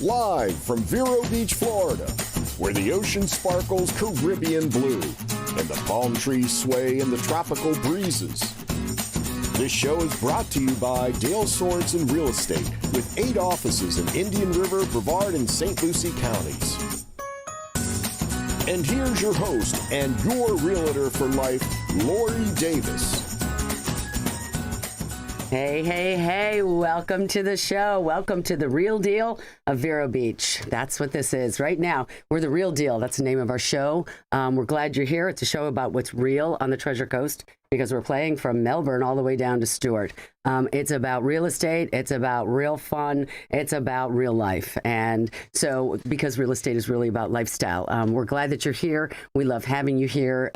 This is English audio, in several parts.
Live from Vero Beach, Florida, where the ocean sparkles Caribbean blue and the palm trees sway in the tropical breezes. This show is brought to you by Dale Sorensen Real Estate, with 8 offices in Indian River, Brevard, and St. Lucie counties. And here's your host and your realtor for life, Lori Davis. Hey, hey, hey, welcome to the show. Welcome to the Real Deal of Vero Beach. That's what this is. Right now, we're the Real Deal. That's the name of our show. We're glad you're here. It's a show about what's real on the Treasure Coast because we're playing from Melbourne all the way down to Stuart. It's about real estate. It's about real fun. It's about real life. And so because real estate is really about lifestyle, we're glad that you're here. We love having you here.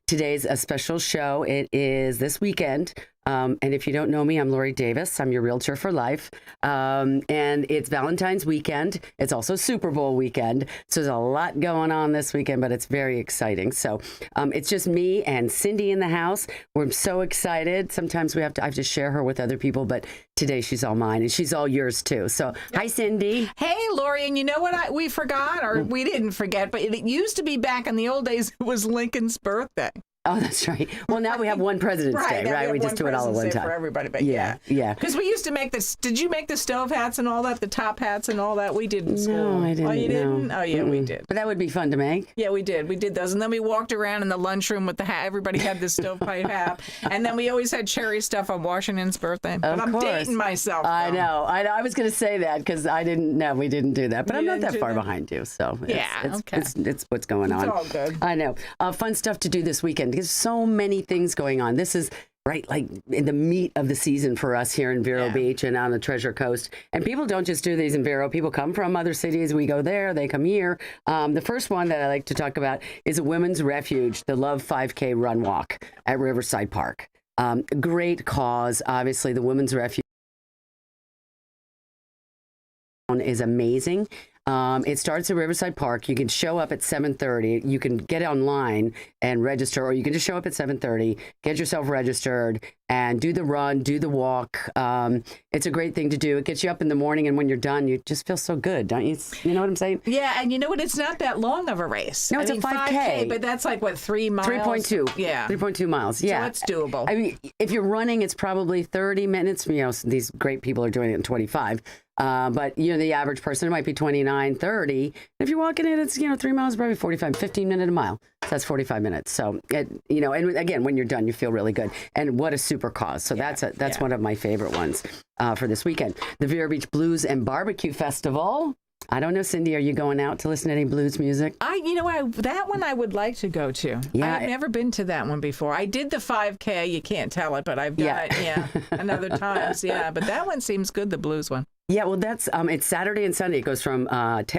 Today's a special show. It is this weekend. And if you don't know me, I'm Lori Davis. I'm your realtor for life. And it's Valentine's weekend. It's also Super Bowl weekend. So there's a lot going on this weekend, but it's very exciting. So it's just me and Cindy in the house. We're so excited. Sometimes I have to share her with other people, but today she's all mine and she's all yours too. So hi, Cindy. Hey, Lori. And you know what we forgot, or we didn't forget, but it used to be back in the old days, it was Lincoln's birthday. Oh, that's right. Well, now we have one President's Day, right? We just do it all at one time for everybody. But yeah. Because we used to make this. Did you make the stove hats and all that, the top hats and all that? We did in school. No, I didn't. Oh, you didn't? No. Oh, yeah, we did. But that would be fun to make. Yeah, we did. We did those, and then we walked around in the lunchroom with the hat. Everybody had the stovepipe hat, and then we always had cherry stuff on Washington's birthday. But I'm dating myself. Though. I know. I was going to say that because I didn't. No, we didn't do that. But I'm not that far behind you, so it's what's going on. It's all good. I know. Fun stuff to do this weekend. There's so many things going on. This is right, like in the meat of the season for us here in Vero Beach and on the Treasure Coast. And people don't just do these in Vero. People come from other cities. We go there. They come here. The first one that I like to talk about is a women's refuge, the Love 5K Run Walk at Riverside Park. Great cause. Obviously, the Women's Refuge is amazing. It starts at Riverside Park. You can show up at 7:30. You can get online and register, or you can just show up at 7:30, get yourself registered, and do the run, do the walk. It's a great thing to do. It gets you up in the morning, and when you're done, you just feel so good, don't you? You know what I'm saying? Yeah, and you know what? It's not that long of a race. No, it's a 5K. But that's like, what, 3 miles? 3.2. Yeah. 3.2 miles. Yeah. So it's doable. I mean, if you're running, it's probably 30 minutes. You know, these great people are doing it in 25. But, you know, the average person, it might be 29, 30. If you're walking it, it's, 3 miles, probably 45, 15 minutes a mile. So that's 45 minutes. So, and again, when you're done, you feel really good. And what a super cause. So that's one of my favorite ones for this weekend. The Vero Beach Blues and Barbecue Festival. I don't know, Cindy, are you going out to listen to any blues music? That one I would like to go to. Yeah. I've never been to that one before. I did the 5K. You can't tell it, but I've done it, another times. Yeah, but that one seems good, the blues one. Yeah, well, that's it's Saturday and Sunday. It goes from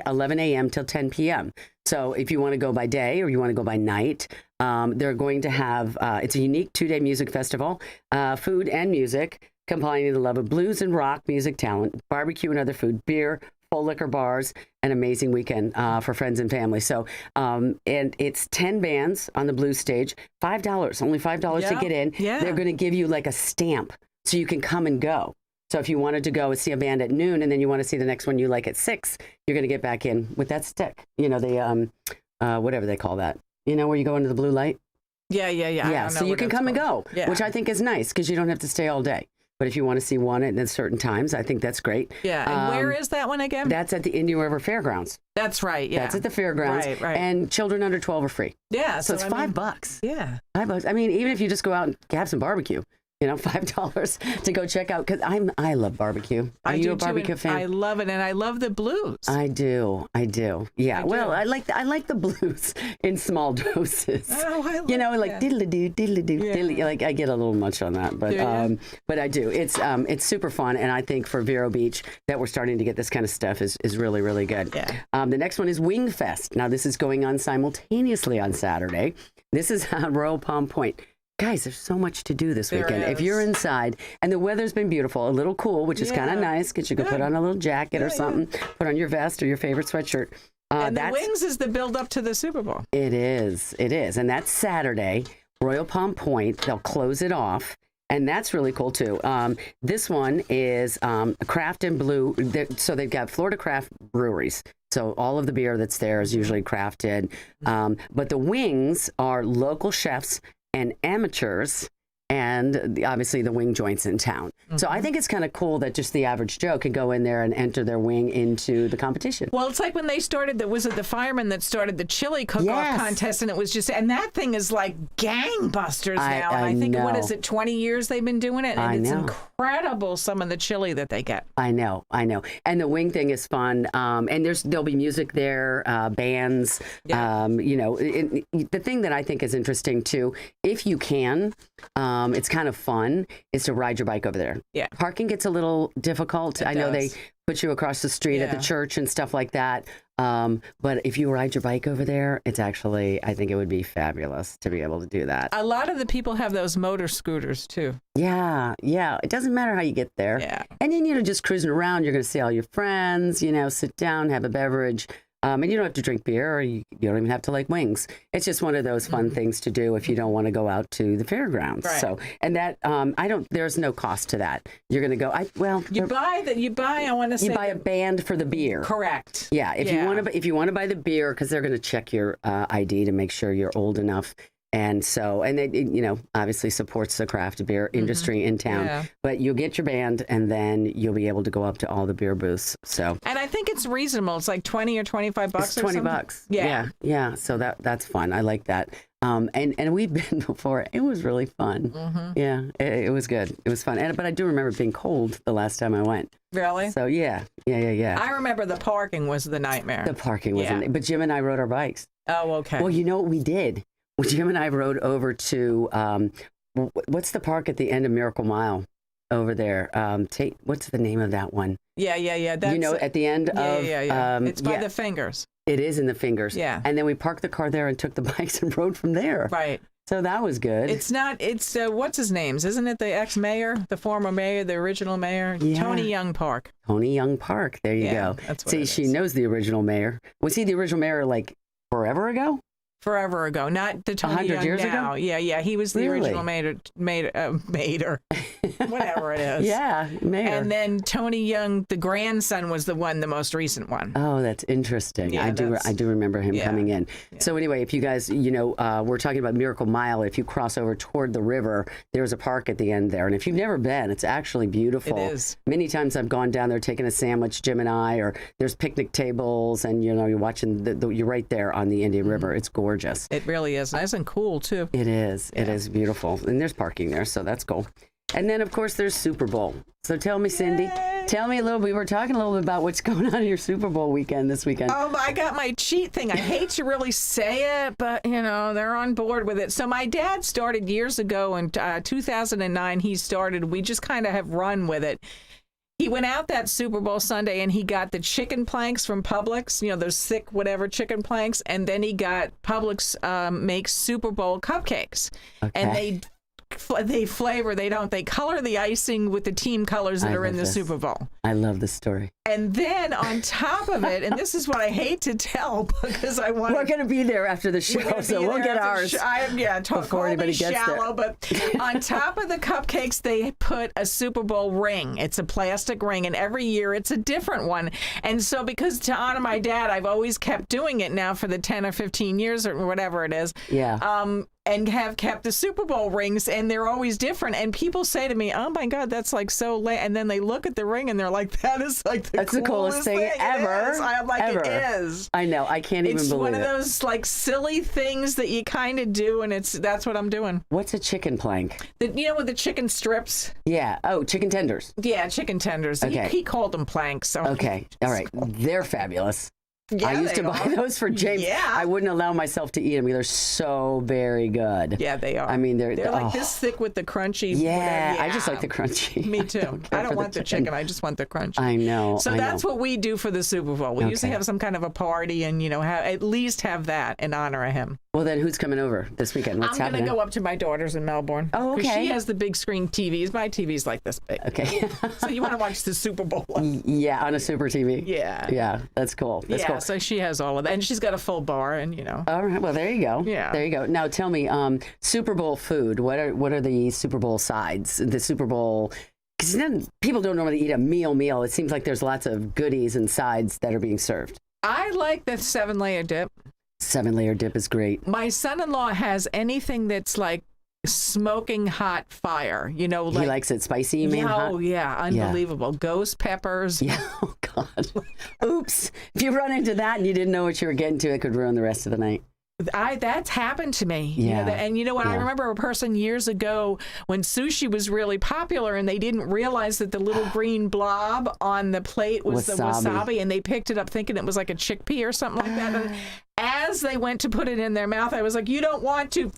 11 a.m. till 10 p.m. So if you want to go by day or you want to go by night, they're going to have, it's a unique 2-day music festival, food and music, combining the love of blues and rock music talent, barbecue and other food, beer, full liquor bars, an amazing weekend for friends and family. So, and it's 10 bands on the blues stage, $5, only $5 to get in. Yeah. They're going to give you like a stamp so you can come and go. So if you wanted to go and see a band at noon and then you want to see the next one you like at 6, you're going to get back in with that stick. You know, the, whatever they call that. You know, where you go into the blue light? Yeah. Yeah, so you can come and go, which I think is nice because you don't have to stay all day. But if you want to see one at certain times, I think that's great. Yeah, and where is that one again? That's at the Indian River Fairgrounds. That's right, yeah. That's at the fairgrounds. Right. And children under 12 are free. Yeah. So it's $5. Yeah. $5. I mean, even if you just go out and have some barbecue. $5 to go check out because I love barbecue. Are you a barbecue fan? I love it, and I love the blues. I do. Yeah. Well, I like the blues in small doses. Oh, I love like diddle-a-doo, diddle-a-doo, diddle. Like I get a little much on that, but I do. It's super fun, and I think for Vero Beach that we're starting to get this kind of stuff is really, really good. Yeah. The next one is Wing Fest. Now this is going on simultaneously on Saturday. This is on Royal Palm Point. Guys, there's so much to do this weekend. If you're inside, and the weather's been beautiful, a little cool, which is kind of nice, because you can put on a little jacket or something, put on your vest or your favorite sweatshirt. And the Wings is the build-up to the Super Bowl. It is. And that's Saturday, Royal Palm Point. They'll close it off. And that's really cool too. This one is Craft and Blue. So they've got Florida craft breweries. So all of the beer that's there is usually crafted. But the wings are local chefs and amateurs, and obviously the wing joints in town. So I think it's kind of cool that just the average Joe can go in there and enter their wing into the competition. Well, it's like when they started, was it the firemen that started the chili cook-off contest, and it was just, and that thing is like gangbusters now. And I think, what is it, 20 years they've been doing it? And it's incredible, some of the chili that they get. I know. And the wing thing is fun. And there'll be music there, bands. The thing that I think is interesting too, if you can, it's kind of fun, is to ride your bike over there. Yeah. Parking gets a little difficult. I know they put you across the street at the church and stuff like that. But if you ride your bike over there, it's actually, I think it would be fabulous to be able to do that. A lot of the people have those motor scooters too. Yeah. It doesn't matter how you get there. Yeah. And then, just cruising around, you're going to see all your friends, sit down, have a beverage. And you don't have to drink beer, or you don't even have to like wings. It's just one of those fun things to do if you don't want to go out to the fairgrounds. Right. So, and that there's no cost to that. You're going to go. You buy a band for the beer. Correct. Yeah. If you want to buy the beer, because they're going to check your ID to make sure you're old enough. And so, and it, obviously supports the craft beer industry in town. Yeah. But you'll get your band, and then you'll be able to go up to all the beer booths. So, and I think it's reasonable. It's like $20 or $25. It's $20. Yeah. So that's fun. I like that. And we've been before. It was really fun. Yeah, it was good. It was fun. But I do remember being cold the last time I went. Really? So yeah. I remember the parking was the nightmare. The parking was, but Jim and I rode our bikes. Oh, okay. Well, you know what we did? Well, Jim and I rode over to, what's the park at the end of Miracle Mile over there? What's the name of that one? Yeah. That's, at the end of... Yeah. It's by the Fingers. It is in the Fingers. Yeah. And then we parked the car there and took the bikes and rode from there. Right. So that was good. It's what's his name's? Isn't it the ex-mayor, the former mayor, the original mayor? Yeah. Tony Young Park. Tony Young Park. There you go. That's what she knows the original mayor. Was he the original mayor like forever ago? Forever ago, not the Tony 100 Young years now. ago? Yeah. He was the original mayor, whatever it is. Yeah, mayor. And then Tony Young, the grandson, was the most recent one. Oh, that's interesting. Yeah, I do remember him coming in. Yeah. So anyway, if you guys, we're talking about Miracle Mile. If you cross over toward the river, there's a park at the end there. And if you've never been, it's actually beautiful. It is. Many times I've gone down there taking a sandwich, Jim and I, or there's picnic tables, and you're watching you're right there on the Indian River. It's gorgeous. It really is. Nice and cool, too. It is. Yeah. It is beautiful. And there's parking there, so that's cool. And then, of course, there's Super Bowl. So tell me, Cindy, we were talking a little bit about what's going on in your Super Bowl weekend this weekend. Oh, I got my cheat thing. I hate to really say it, but, they're on board with it. So my dad started years ago in 2009. We just kind of have run with it. He went out that Super Bowl Sunday and he got the chicken planks from Publix, those thick whatever chicken planks, and then he got Publix makes Super Bowl cupcakes. Okay. And they color the icing with the team colors that are in the Super Bowl. I love this story. And then on top of it, and this is what I hate to tell because I want. We're going to be there after the show, so we'll get ours. Before anybody gets shallow, there. But on top of the cupcakes, they put a Super Bowl ring. It's a plastic ring, and every year it's a different one. And so, because to honor my dad, I've always kept doing it now for the 10 or 15 years or whatever it is. Yeah. And have kept the Super Bowl rings, and they're always different. And people say to me, "Oh my God, that's like so late." And then they look at the ring, and they're like, "That is like the coolest thing ever." I'm like, ever. It is. I know. I can't even believe it. It's one of those like silly things that you kind of do, and that's what I'm doing. What's a chicken plank? With the chicken strips. Yeah. Oh, chicken tenders. Yeah, chicken tenders. Okay. He called them planks. So. Okay. All right. They're fabulous. Yeah, I used to buy those for James. Yeah. I wouldn't allow myself to eat them. They're so very good. Yeah, they are. I mean, they're like this thick with the crunchy. Yeah, I just like the crunchy. Me too. I don't want the chicken. I just want the crunch. I know. So that's what we do for the Super Bowl. We usually have some kind of a party and, at least have that in honor of him. Well, then who's coming over this weekend? What's I'm happening? going to go up to my daughter's in Melbourne. Oh, 'Cause okay. she has the big screen TVs. My TV's like this big. Okay. So you want to watch the Super Bowl? Yeah, on a super TV. Yeah. Yeah, that's cool. That's cool. So she has all of that. And she's got a full bar and, All right. Well, there you go. Yeah. There you go. Now tell me, Super Bowl food. What are the Super Bowl sides? The Super Bowl. Because then people don't normally eat a meal. It seems like there's lots of goodies and sides that are being served. I like the 7-layer dip. 7-layer dip is great. My son-in-law has anything that's like smoking hot fire. He likes it spicy, you mean? Oh, hot? yeah. Unbelievable. Ghost peppers. Yeah. Oh, God. Oops. If you run into that and you didn't know what you were getting to, it could ruin the rest of the night. That's happened to me. Yeah. And you know what? I remember a person years ago when sushi was really popular and they didn't realize that the little green blob on the plate was the wasabi, and they picked it up thinking it was like a chickpea or something like that. And as they went to put it in their mouth, I was like, you don't want to.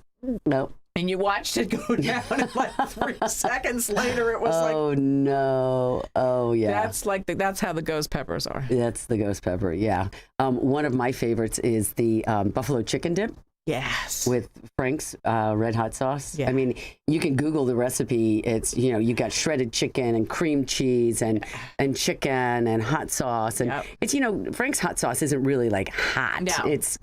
No. And you watched it go down, and like 3 seconds later, it was like, oh no, oh yeah. That's how the ghost peppers are. That's the ghost pepper, yeah. One of my favorites is the buffalo chicken dip. Yes. With Frank's red hot sauce. Yeah. I mean, you can Google the recipe. It's, you got shredded chicken and cream cheese and chicken and hot sauce. And it's, Frank's hot sauce isn't really like hot. No. It's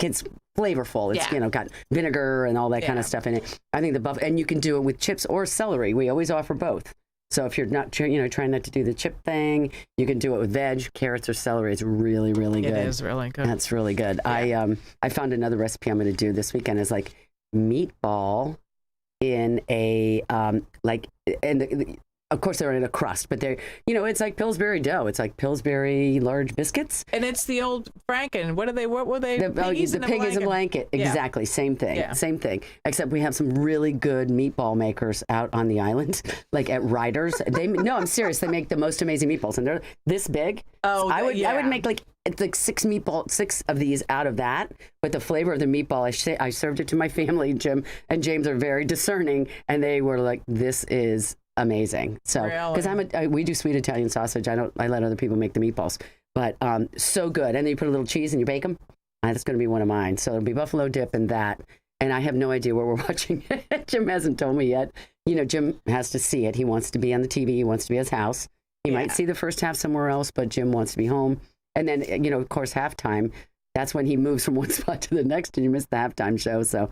flavorful. It's, got vinegar and all that kind of stuff in it. I think and you can do it with chips or celery. We always offer both. So if you're not, trying not to do the chip thing, you can do it with veg, carrots, or celery. It's really, really good. It is really good. That's really good. Yeah. I found another recipe I'm going to do this weekend is like meatball in a of course they're in a crust, but they're it's like Pillsbury dough. It's like Pillsbury large biscuits. And it's the old Franken. What were they? The pig is a blanket. Yeah. Exactly. Same thing. Yeah. Same thing. Except we have some really good meatball makers out on the island, like at Riders. No, I'm serious. They make the most amazing meatballs, and they're this big. Oh, I would make like 6 of these out of that. But the flavor of the meatball, I served it to my family. Jim and James are very discerning, and they were like, "This is amazing." So, because we do sweet Italian sausage. I let other people make the meatballs, but so good. And then you put a little cheese and you bake them. That's going to be one of mine. So it'll be buffalo dip and that. And I have no idea where we're watching it. Jim hasn't told me yet. Jim has to see it. He wants to be on the TV. He wants to be at his house. He might see the first half somewhere else, but Jim wants to be home. And then, of course, halftime. That's when he moves from one spot to the next, and you miss the halftime show. So.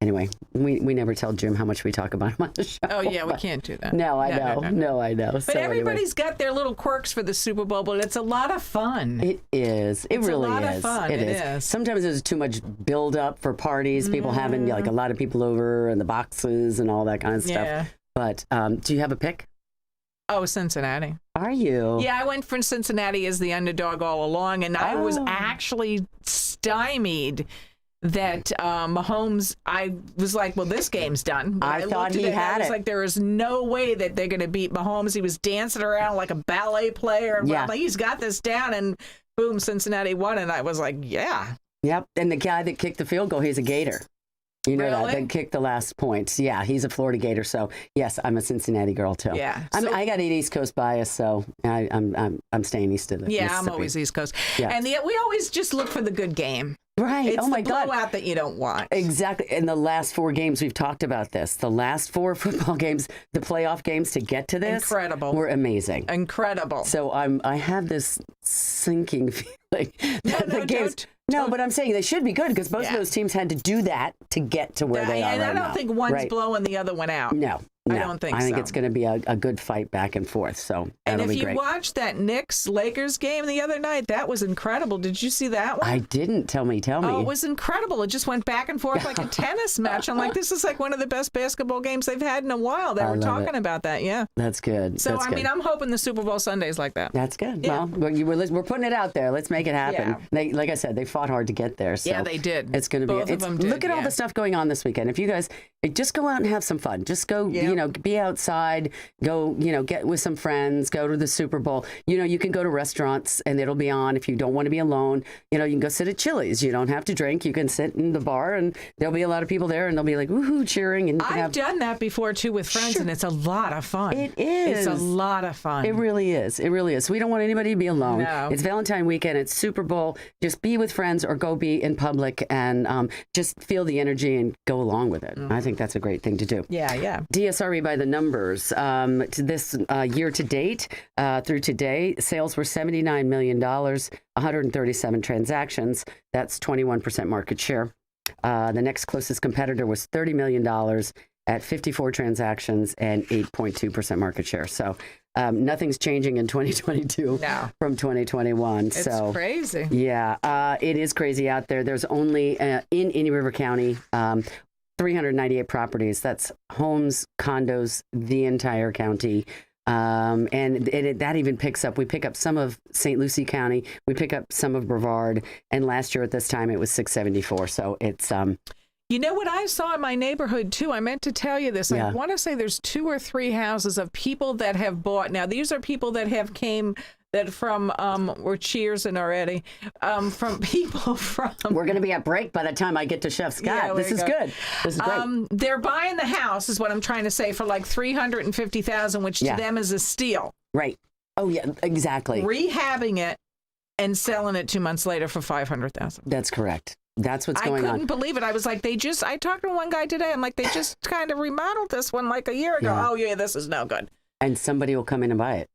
Anyway, we never tell Jim how much we talk about him on the show. Oh, yeah, we can't do that. No, I know. No, I know. But everybody's got their little quirks for the Super Bowl, but it's a lot of fun. It is. It really is. It's a lot of fun. It is. Sometimes there's too much build up for parties, people having like a lot of people over and the boxes and all that kind of stuff. Yeah. But do you have a pick? Oh, Cincinnati. Are you? Yeah, I went for Cincinnati as the underdog all along, and I was actually stymied that Mahomes, I was like, well, this game's done. I thought he had it. I was like, there is no way that they're going to beat Mahomes. He was dancing around like a ballet player. And I'm like, he's got this down. And boom, Cincinnati won. And I was like, yeah. Yep. And the guy that kicked the field goal, he's a Gator. You know that kicked the last points. Yeah, he's a Florida Gator. So yes, I'm a Cincinnati girl too. Yeah, I got an East Coast bias, so I'm staying east of the. Yeah, I'm always East Coast. Yeah, and we always just look for the good game. Right. It's oh my God. It's the blowout that you don't want. Exactly. In the last 4 games, we've talked about this. The last 4 football games, the playoff games to get to this, were amazing. Incredible. So I have this sinking feeling that the games. No, but I'm saying they should be good because both of those teams had to do that to get to where they are. And right I don't think one's blowing the other one out. No. I don't think so. I think it's going to be a good fight back and forth. So that'll be great. And if you watched that Knicks-Lakers game the other night, that was incredible. Did you see that one? I didn't. Tell me. Oh, it was incredible. It just went back and forth like a tennis match. I'm like, this is like one of the best basketball games they've had in a while. They were talking about that. Yeah. That's good. So, That's good. I'm hoping the Super Bowl Sunday's like that. That's good. Yeah. Well, we're putting it out there. Let's make it happen. Yeah. Like I said, they fought hard to get there. So yeah, they did. It's going to be. Both of them did, look at all the stuff going on this weekend. If you guys just go out and have some fun, just go. be outside, go, get with some friends, go to the Super Bowl. You can go to restaurants and it'll be on. If you don't want to be alone, you can go sit at Chili's. You don't have to drink. You can sit in the bar and there'll be a lot of people there and they'll be like, woohoo, cheering. And I've done that before too with friends, and it's a lot of fun. It is. It's a lot of fun. It really is. It really is. We don't want anybody to be alone. No. It's Valentine weekend. It's Super Bowl. Just be with friends or go be in public and just feel the energy and go along with it. I think that's a great thing to do. Yeah. DSRE by the numbers. To this year to date, through today, sales were $79 million, 137 transactions. That's 21% market share. The next closest competitor was $30 million at 54 transactions and 8.2% market share. So nothing's changing in 2022 from 2021. It's crazy. Yeah, it is crazy out there. There's only in Indian River County 398 properties. That's homes, condos, the entire county. And that even picks up. We pick up some of St. Lucie County. We pick up some of Brevard. And last year at this time, it was 674. So it's... You know what I saw in my neighborhood, too? I meant to tell you this. Yeah. I want to say there's 2 or 3 houses of people that have bought. Now, these are people that have came... that from we're cheersing already from people from we're going to be at break by the time I get to Chef Scott. Yeah, this is good. This is great. They're buying the house is what I'm trying to say for like $350,000, which to them is a steal. Right. Oh yeah, exactly. Rehabbing it and selling it 2 months later for $500,000. That's correct. That's what's going on. I couldn't believe it. I was like, I talked to one guy today. I'm like, they just kind of remodeled this one like a year ago. Yeah. Oh yeah, this is no good. And somebody will come in and buy it.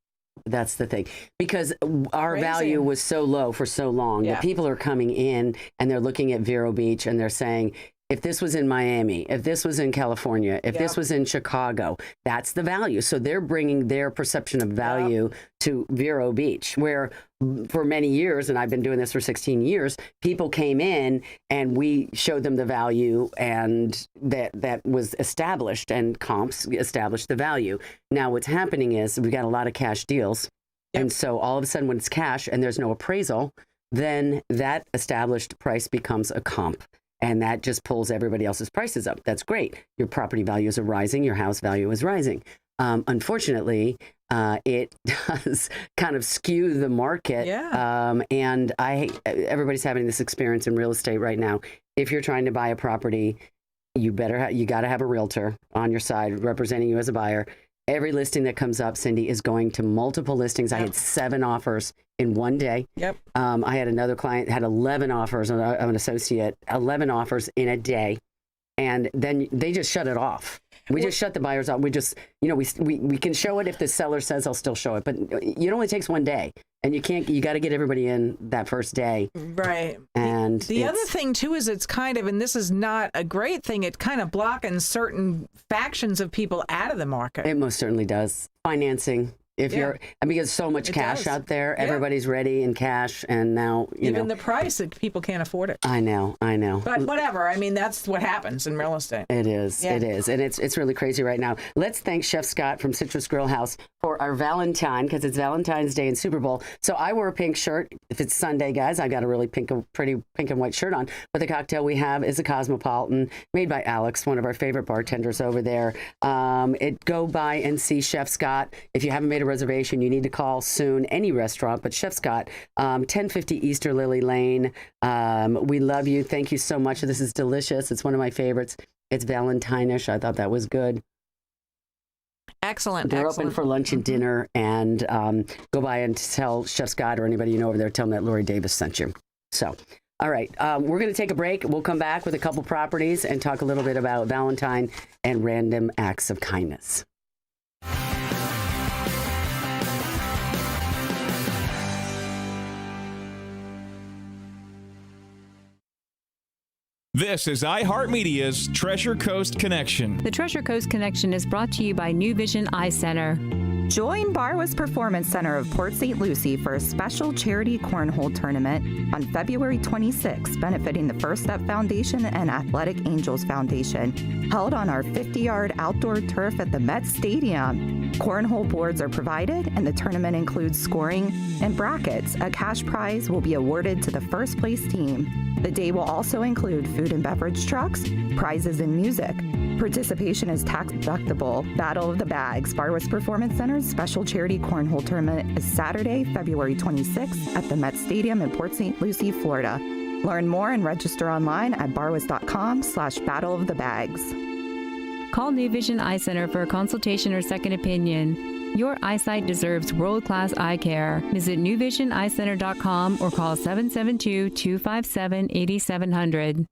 That's the thing, because our value was so low for so long that people are coming in and they're looking at Vero Beach and they're saying, if this was in Miami, if this was in California, if this was in Chicago, that's the value. So they're bringing their perception of value to Vero Beach, where for many years, and I've been doing this for 16 years, people came in and we showed them the value, and that was established, and comps established the value. Now what's happening is we got a lot of cash deals. And so all of a sudden when it's cash and there's no appraisal, then that established price becomes a comp. And that just pulls everybody else's prices up. That's great. Your property values are rising. Your house value is rising. Unfortunately, it does kind of skew the market. And everybody's having this experience in real estate right now. If you're trying to buy a property, you got to have a realtor on your side representing you as a buyer. Every listing that comes up, Cindy, is going to multiple listings. I had 7 offers in one day. I had another client had 11 offers, an associate, 11 offers in a day. And then they just shut it off. We just shut the buyers off. We just, we can show it if the seller says I'll still show it, but it only takes one day. And you got to get everybody in that first day. Right. And the other thing, too, is it's kind of, and this is not a great thing, it's kind of blocking certain factions of people out of the market. It most certainly does. Financing. If you're, because so much cash out there, everybody's ready in cash, and now even the price that people can't afford it. I know. But whatever. I mean, that's what happens in real estate. It is. It is, and it's really crazy right now. Let's thank Chef Scott from Citrus Grill House for our Valentine, because it's Valentine's Day and Super Bowl. So I wore a pink shirt. If it's Sunday, guys, I got a really pretty pink and white shirt on. But the cocktail we have is a Cosmopolitan made by Alex, one of our favorite bartenders over there. Go by and see Chef Scott. If you haven't made a reservation, you need to call soon. Any restaurant, but Chef Scott, 1050 Easter Lily Lane. We love you. Thank you so much. This is delicious. It's one of my favorites. It's Valentine-ish. I thought that was good. Excellent. They're open for lunch and dinner, and go by and tell Chef Scott or anybody you know over there, tell them that Lori Davis sent you. So, all right, we're going to take a break. We'll come back with a couple properties and talk a little bit about Valentine and random acts of kindness. This is iHeartMedia's Treasure Coast Connection. The Treasure Coast Connection is brought to you by New Vision Eye Center. Join Barwas Performance Center of Port St. Lucie for a special charity cornhole tournament on February 26th, benefiting the First Step Foundation and Athletic Angels Foundation, held on our 50-yard outdoor turf at the Met Stadium. Cornhole boards are provided, and the tournament includes scoring and brackets. A cash prize will be awarded to the first place team. The day will also include food and beverage trucks, prizes, and music. Participation is tax deductible. Battle of the Bags, Bar West Performance Center's special charity cornhole tournament is Saturday, February 26th at the Met Stadium in Port St. Lucie, Florida. Learn more and register online at barwest.com/Battle of the Bags. Call New Vision Eye Center for a consultation or second opinion. Your eyesight deserves world-class eye care. Visit newvisioneyecenter.com or call 772-257-8700.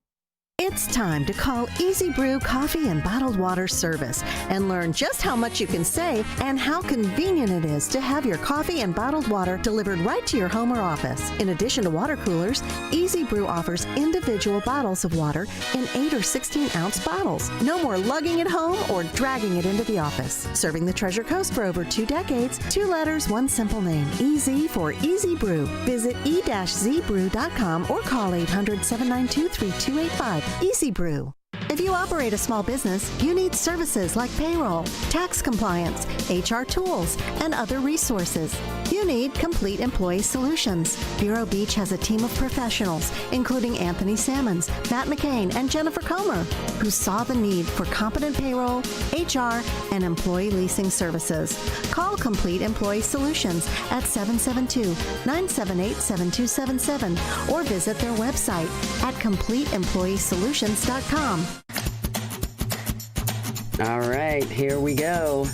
It's time to call Easy Brew Coffee and Bottled Water Service and learn just how much you can save and how convenient it is to have your coffee and bottled water delivered right to your home or office. In addition to water coolers, Easy Brew offers individual bottles of water in 8 or 16-ounce bottles. No more lugging it home or dragging it into the office. Serving the Treasure Coast for over 2 decades, 2 letters, 1 simple name. Easy for Easy Brew. Visit e-zbrew.com or call 800-792-3285. Easy Brew. If you operate a small business, you need services like payroll, tax compliance, HR tools, and other resources. You need Complete Employee Solutions. Vero Beach has a team of professionals, including Anthony Sammons, Matt McCain, and Jennifer Comer, who saw the need for competent payroll, HR, and employee leasing services. Call Complete Employee Solutions at 772-978-7277 or visit their website at CompleteEmployeeSolutions.com. All right, here we go.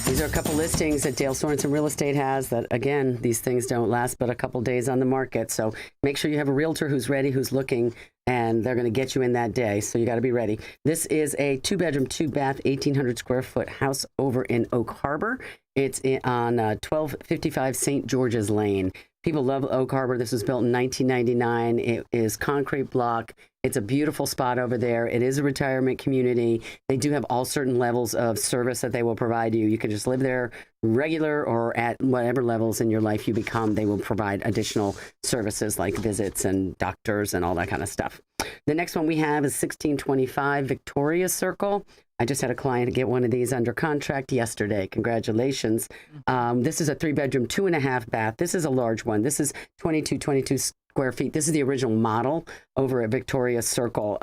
These are a couple listings that Dale Sorensen Real Estate has that, again, these things don't last but a couple days on the market. So make sure you have a realtor who's ready, who's looking, and they're going to get you in that day. So you got to be ready. This is a 2-bedroom, 2-bath, 1,800 square foot house over in Oak Harbor. It's on 1255 St. George's Lane. People love Oak Harbor. This was built in 1999. It is concrete block. It's a beautiful spot over there. It is a retirement community. They do have all certain levels of service that they will provide you. You can just live there regular or at whatever levels in your life you become. They will provide additional services like visits and doctors and all that kind of stuff. The next one we have is 1625 Victoria Circle. I just had a client get one of these under contract yesterday. Congratulations. This is a 3-bedroom, 2.5 bath. This is a large one. This is 22 square feet. This is the original model over at Victoria Circle.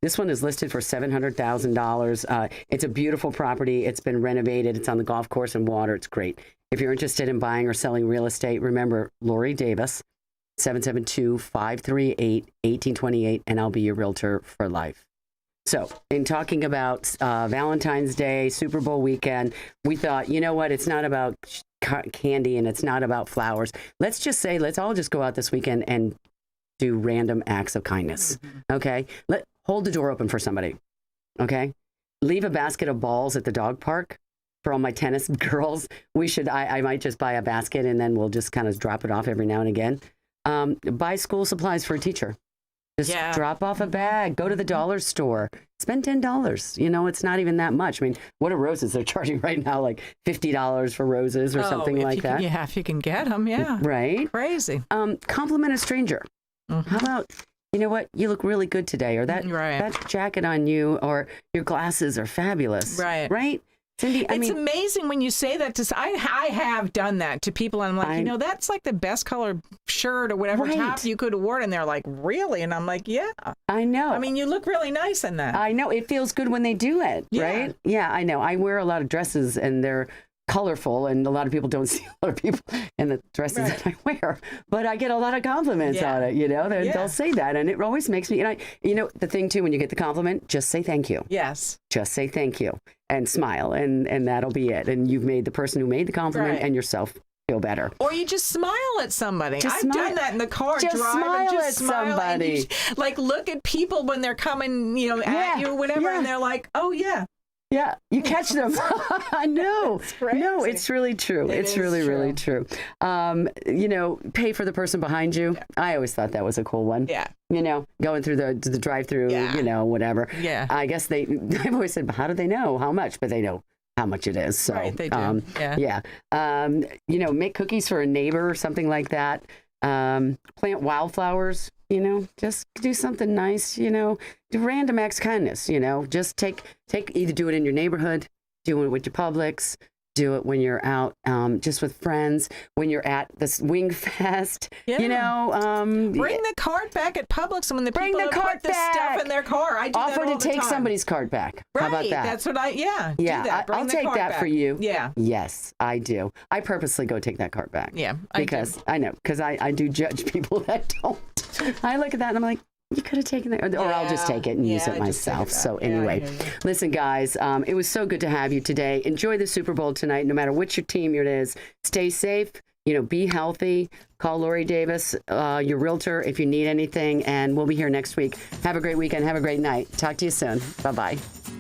This one is listed for $700,000. It's a beautiful property. It's been renovated. It's on the golf course and water. It's great. If you're interested in buying or selling real estate, remember Lori Davis, 772-538-1828, and I'll be your realtor for life. So in talking about Valentine's Day, Super Bowl weekend, we thought, you know what? It's not about candy and it's not about flowers. Let's just say, let's all just go out this weekend and do random acts of kindness. Okay? Hold the door open for somebody. Okay? Leave a basket of balls at the dog park for all my tennis girls. I might just buy a basket and then we'll just kind of drop it off every now and again. Buy school supplies for a teacher. Just drop off a bag, go to the dollar store, spend $10. You know, it's not even that much. I mean, what are roses? They're charging right now like $50 for roses or something like that. Yeah, if you can get them, yeah. Right? Crazy. Compliment a stranger. How about, you know what, you look really good today, or that jacket on you, or your glasses are fabulous. Right. Right? Cindy, it's amazing when you say that to. I have done that to people, and I'm like, that's like the best color shirt or whatever top you could have worn, and they're like, really? And I'm like, yeah. I know. I mean, you look really nice in that. I know. It feels good when they do it, right? Yeah, I know. I wear a lot of dresses, and they're colorful, and a lot of people don't see a lot of people in the dresses that I wear, but I get a lot of compliments on it. You know, they'll say that, and it always makes me. And the thing too, when you get the compliment, just say thank you. Yes. Just say thank you and smile, and that'll be it. And you've made the person who made the compliment and yourself feel better. Or you just smile at somebody. I've done that in the car. Just smile at somebody. Like look at people when they're coming, at you or whatever, and they're like, oh yeah. Yeah, you catch them. I know. No, it's really true. It's really true. Pay for the person behind you. Yeah. I always thought that was a cool one. Yeah. Going through the drive-through, whatever. Yeah. I guess I've always said, how do they know how much? But they know how much it is. So, they do. Make cookies for a neighbor or something like that. Plant wildflowers. Just do something nice, do random acts of kindness, just take either do it in your neighborhood, do it with your Publix, do it when you're out just with friends, when you're at this Wing Fest. Yeah. You know, bring the cart back at Publix when the Bring people the don't cart put the stuff back. in their car. I do offer that all to the take time. somebody's cart back. Right. How about that? That's what I, do that. Bring I'll the take cart that back. for you. Yeah. Yes, I do. I purposely go take that cart back. Yeah, I do. Because I know, because I do judge people that don't. I look at that and I'm like, you could have taken it, or I'll just take it and use it just myself. take it So back. Yeah, anyway, I hear you. listen, guys, it was so good to have you today. Enjoy the Super Bowl tonight, no matter which your team it is. Stay safe. You know, be healthy. Call Lori Davis, your realtor, if you need anything, and we'll be here next week. Have a great weekend. Have a great night. Talk to you soon. Bye-bye.